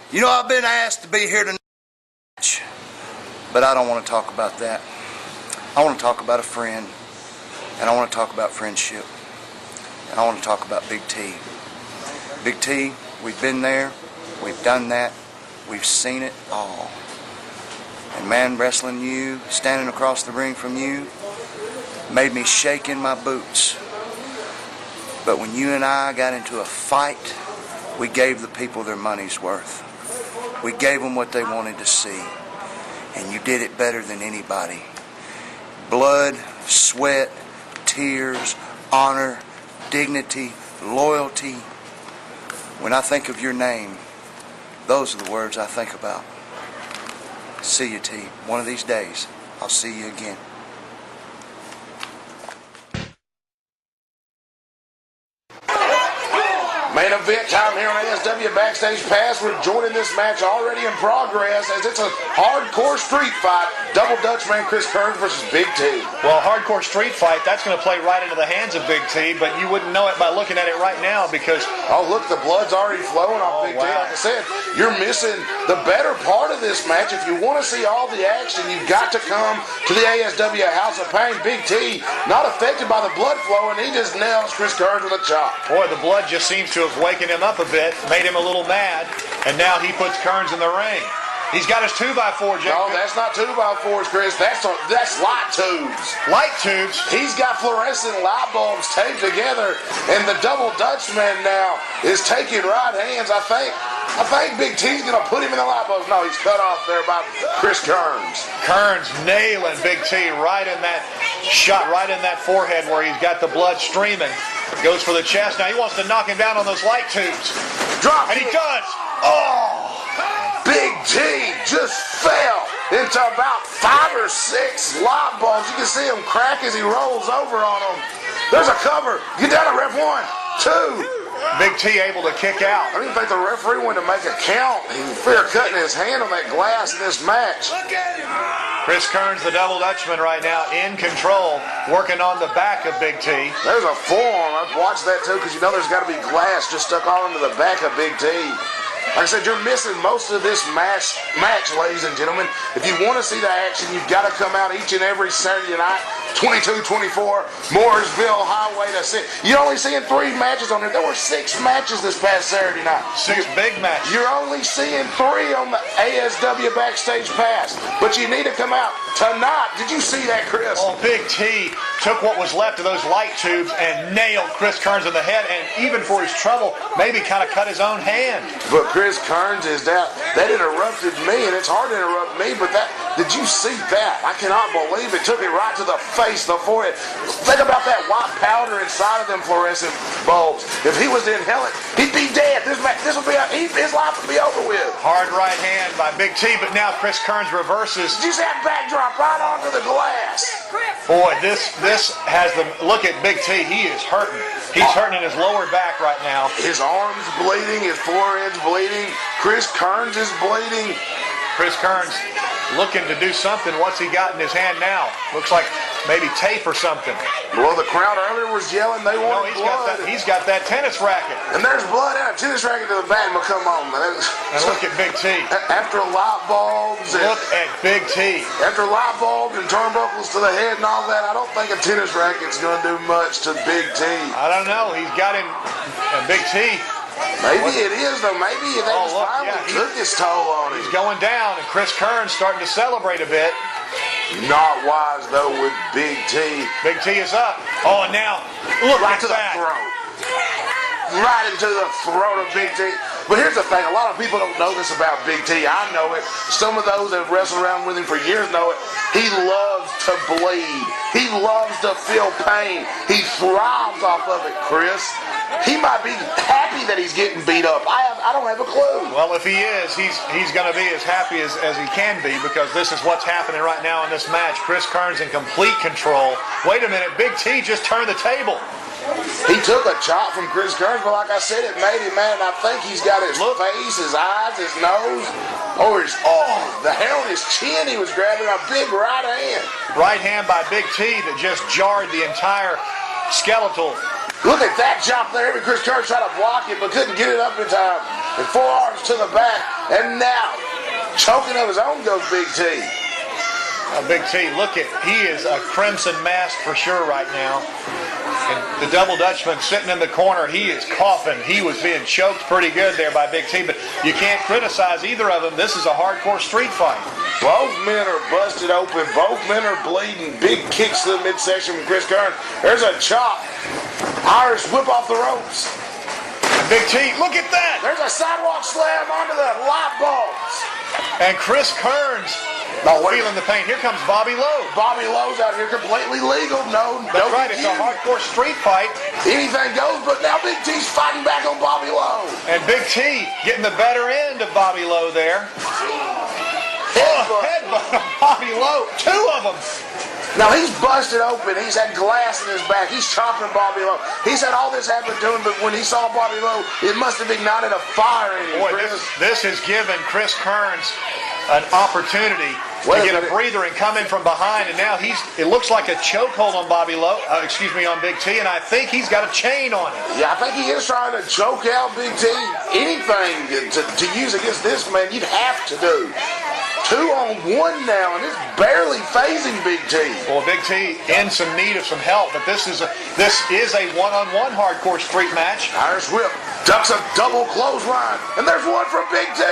You know, I've been asked to be here tonight, but I don't want to talk about that. I want to talk about a friend, and I want to talk about friendship, and I want to talk about Big T. Big T, we've been there, we've done that, we've seen it all. And man, wrestling you, standing across the ring from you, made me shake in my boots. But when you and I got into a fight, we gave the people their money's worth. We gave them what they wanted to see. And you did it better than anybody. Blood, sweat, tears, honor, dignity, loyalty. When I think of your name, those are the words I think about. See you, T. One of these days, I'll see you again. Main event time here on ASW Backstage Pass. We're joining this match already in progress as it's a hardcore street fight. Double Dutchman Chris Kearns versus Big T. Well, hardcore street fight, that's going to play right into the hands of Big T, but you wouldn't know it by looking at it right now because... Oh, look, the blood's already flowing off Big T. Like I said, you're missing the better part of this match. If you want to see all the action, you've got to come to the ASW House of Pain. Big T, not affected by the blood flow, and he just nails Chris Kearns with a chop. Boy, the blood just seems to have wakened him up a bit, made him a little mad, and now he puts Kearns in the ring. He's got his 2x4, Jacob. No, that's not 2x4s, Chris. That's light tubes. Light tubes? He's got fluorescent light bulbs taped together, and the Double Dutchman now is taking right hands. I think Big T's going to put him in the light bulbs. No, he's cut off there by Chris Kearns. Kearns nailing Big T right in that shot, right in that forehead where he's got the blood streaming. Goes for the chest. Now he wants to knock him down on those light tubes. Drop. And he does. Oh! Big T just fell into about 5 or 6 light bulbs. You can see him crack as he rolls over on them. There's a cover. Get down to ref 1, 2. Big T able to kick out. I didn't think the referee wanted to make a count. He feared cutting his hand on that glass in this match. Chris Kearns, the Double Dutchman right now in control, working on the back of Big T. There's a forearm. I've watched that too because you know there's got to be glass just stuck all into the back of Big T. Like I said, you're missing most of this match, ladies and gentlemen. If you want to see the action, you've got to come out each and every Saturday night, 22-24, Mooresville Highway to see. You're only seeing 3 matches on there. There were 6 matches this past Saturday night. 6 big matches. You're only seeing 3 on the ASW Backstage Pass. But you need to come out tonight. Did you see that, Chris? Oh, Big T took what was left of those light tubes and nailed Chris Kearns in the head, and even for his trouble, maybe kind of cut his own hand. But Chris Kearns is down. That interrupted me, and it's hard to interrupt me, but did you see that? I cannot believe it. Took it right to the face, the forehead. Think about that white powder inside of them fluorescent bulbs. If he was to inhale it, he'd be dead. His life would be over with. Hard right hand by Big T, but now Chris Kearns reverses. Did you see that backdrop right onto the glass? Boy, this has the look at Big T. He is hurting. He's hurting in his lower back right now. His arm's bleeding. His forehead's bleeding. Chris Kearns is bleeding. Chris Kearns looking to do something. What's he got in his hand now? Looks like maybe tape or something. Well, the crowd earlier was yelling they wanted blood. He's got that tennis racket. And there's blood out. Tennis racket to the back, but come on, man. And look at Big T. After light bulbs. Look at Big T. After light bulbs and turnbuckles to the head and all that, I don't think a tennis racket's going to do much to Big T. I don't know. He's got him. Big T. Maybe it is, though. Maybe they just finally took his toll on him. He's going down, and Chris Kearns starting to celebrate a bit. Not wise, though, with Big T. Big T is up. Oh, and now, look right at to that. The throat. Right into the throat of Big T. But here's the thing. A lot of people don't know this about Big T. I know it. Some of those that have wrestled around with him for years know it. He loves to bleed. He loves to feel pain. He thrives off of it, Chris. He might be happy that he's getting beat up. I don't have a clue. Well, if he is, he's going to be as happy as he can be because this is what's happening right now in this match. Chris Kearns in complete control. Wait a minute. Big T just turned the table. He took a chop from Chris Kearns, but like I said, it made him mad. And I think he's got his face, his eyes, his nose. The hair on his chin. He was grabbing a big right hand. Right hand by Big T that just jarred the entire skeletal. Look at that chop there. Chris Kearns tried to block it, but couldn't get it up in time. and forearms to the back. And now, choking of his own goes Big T. Big T, look at, he is a crimson mask for sure right now. And the Double Dutchman sitting in the corner, he is coughing. He was being choked pretty good there by Big T, but you can't criticize either of them. This is a hardcore street fight. Both men are busted open. Both men are bleeding. Big kicks to the midsection from Chris Kearns. There's a chop. Irish whip off the ropes. Big T, look at that! There's a sidewalk slam onto the light bulbs. And Chris Kearns feeling the pain. Here comes Bobby Lowe. Bobby Lowe's out here completely legal. That's right. It's a hardcore street fight. Anything goes, but now Big T's fighting back on Bobby Lowe. And Big T getting the better end of Bobby Lowe there. Headbutt on Bobby Lowe. Two of them. Now he's busted open. He's had glass in his back. He's chopping Bobby Lowe. He's had all this happen to him, but when he saw Bobby Lowe, it must have ignited a fire in him. Boy, this has given Chris Kearns an opportunity to get a breather and come in from behind, and now it looks like a chokehold on Bobby Lowe, on Big T, and I think he's got a chain on him. Yeah, I think he is trying to choke out Big T. Anything to use against this man, you'd have to do. 2-on-1 now, and it's barely phasing Big T. Well, Big T in some need of some help, but this is a one-on-one hardcore street match. Irish whip, ducks a double clothesline, and there's one from Big T.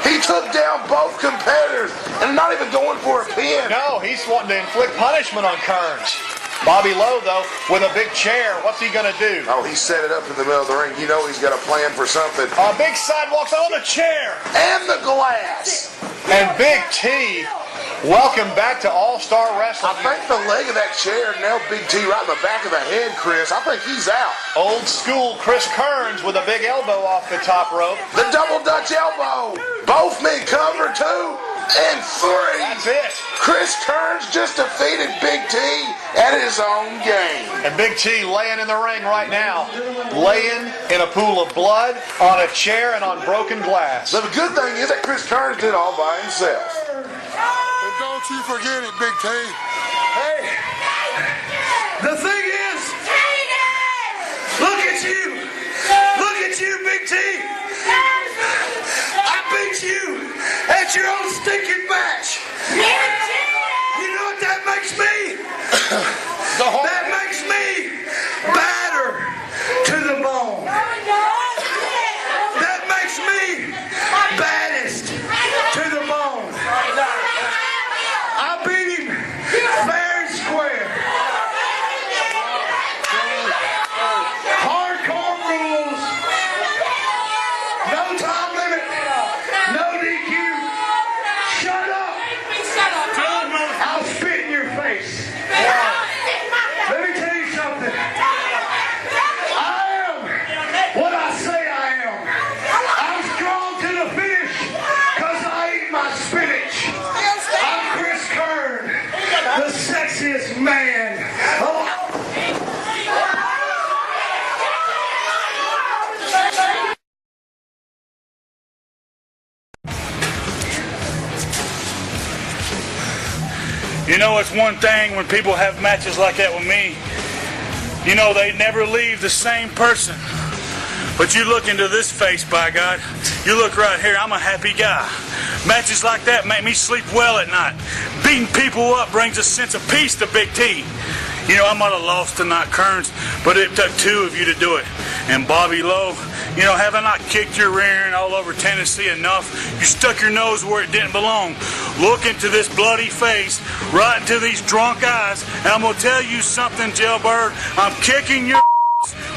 He took down both competitors and not even going for a pin. No, he's wanting to inflict punishment on Kearns. Bobby Lowe, though, with a big chair, what's he going to do? Oh, he set it up in the middle of the ring. You know he's got a plan for something. Big sidewalks on the chair. And the glass. And Big T, welcome back to All-Star Wrestling. I think the leg of that chair nailed Big T right in the back of the head, Chris. I think he's out. Old school Chris Kearns with a big elbow off the top rope. The double Dutch elbow. Both men cover 2 and 3. That's it. Chris Kearns just defeated Big T at his own game. And Big T laying in the ring right now, laying in a pool of blood, on a chair, and on broken glass. So the good thing is that Chris Kearns did all by himself. And don't you forget it, Big T. Hey, the thing is, look at you. Look at you, Big T. I beat you at your own stinking match. You know what that makes me? That makes me battered to the bone. That makes me baddest to the bone. I beat him fair and square. Hardcore rules. No time limit. No DQ. Shut up. I'll spit in your face. Let me tell you something. I am what I say I am. I'm strong to the finish because I eat my spinach. I'm Chris Kearns, the sexiest man. You know, it's one thing when people have matches like that with me. You know, they never leave the same person. But you look into this face, by God. You look right here, I'm a happy guy. Matches like that make me sleep well at night. Beating people up brings a sense of peace to Big T. You know, I might have lost tonight, Kearns, but it took 2 of you to do it. And Bobby Lowe, you know, haven't I kicked your rear end all over Tennessee enough? You stuck your nose where it didn't belong. Look into this bloody face, right into these drunk eyes, and I'm going to tell you something, Jailbird. I'm kicking your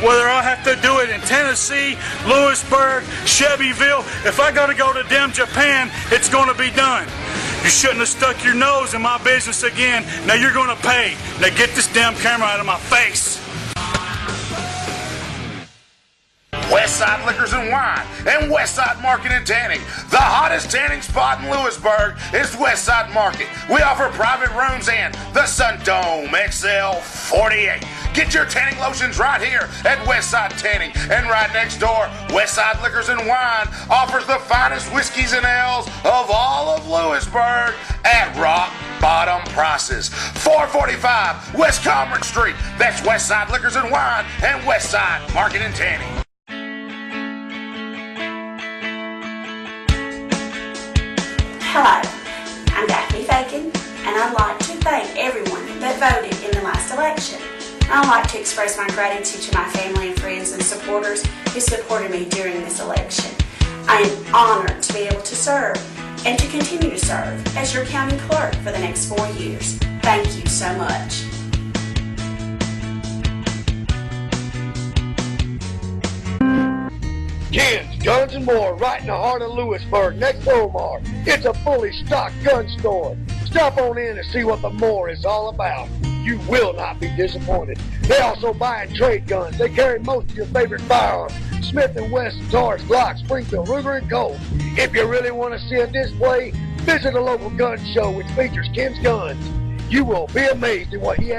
whether I have to do it in Tennessee, Lewisburg, Chevyville. If I got to go to damn Japan, it's going to be done. You shouldn't have stuck your nose in my business again. Now you're going to pay. Now get this damn camera out of my face. Westside Liquors and Wine and Westside Market and Tanning. The hottest tanning spot in Lewisburg is Westside Market. We offer private rooms and the Sun Dome XL 48. Get your tanning lotions right here at Westside Tanning. And right next door, Westside Liquors and Wine offers the finest whiskeys and ales of all of Lewisburg at rock bottom prices. 445 West Commerce Street. That's Westside Liquors and Wine and Westside Market and Tanning. Hello, I'm Daphne Fagan, and I'd like to thank everyone that voted in the last election. I'd like to express my gratitude to my family and friends and supporters who supported me during this election. I am honored to be able to serve and to continue to serve as your county clerk for the next 4 years. Thank you so much. Kids, Guns and More, right in the heart of Lewisburg, next to Omar. It's a fully stocked gun store. Stop on in and see what the More is all about. You will not be disappointed. They also buy and trade guns. They carry most of your favorite firearms. Smith & Wesson, Taurus, Glock, Springfield, Ruger, and Colt. If you really want to see a display, visit a local gun show which features Ken's guns. You will be amazed at what he has.